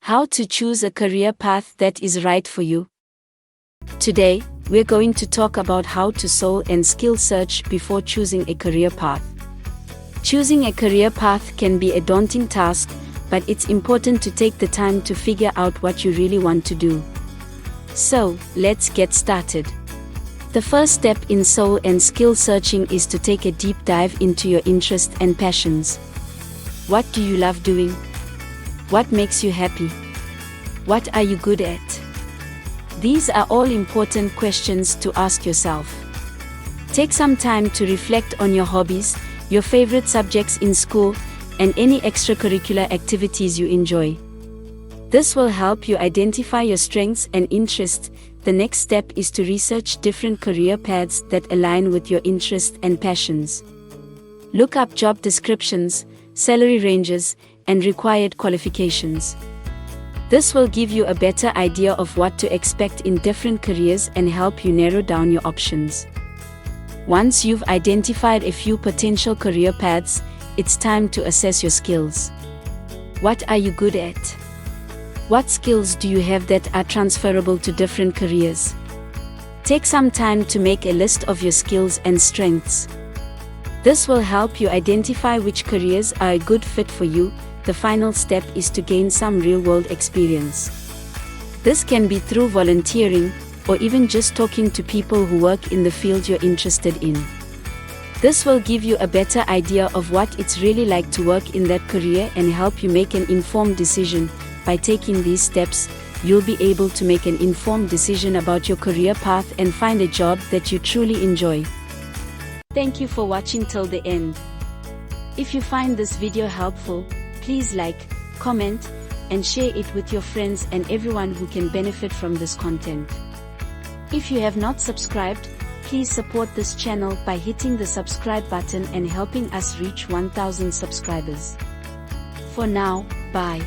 How to choose a career path that is right for you. Today, we're going to talk about how to soul and skill search before choosing a career path. Choosing a career path can be a daunting task, but it's important to take the time to figure out what you really want to do. So, let's get started. The first step in soul and skill searching is to take a deep dive into your interests and passions. What do you love doing? What makes you happy? What are you good at? These are all important questions to ask yourself. Take some time to reflect on your hobbies, your favorite subjects in school, and any extracurricular activities you enjoy. This will help you identify your strengths and interests. The next step is to research different career paths that align with your interests and passions. Look up job descriptions, salary ranges, and required qualifications. This will give you a better idea of what to expect in different careers and help you narrow down your options. Once you've identified a few potential career paths, it's time to assess your skills. What are you good at? What skills do you have that are transferable to different careers? Take some time to make a list of your skills and strengths. This will help you identify which careers are a good fit for you. The final step is to gain some real-world experience. This can be through volunteering, or even just talking to people who work in the field you're interested in. This will give you a better idea of what it's really like to work in that career and help you make an informed decision. By taking these steps, you'll be able to make an informed decision about your career path and find a job that you truly enjoy. Thank you for watching till the end. If you find this video helpful, please like, comment, and share it with your friends and everyone who can benefit from this content. If you have not subscribed, please support this channel by hitting the subscribe button and helping us reach 1000 subscribers. For now, bye.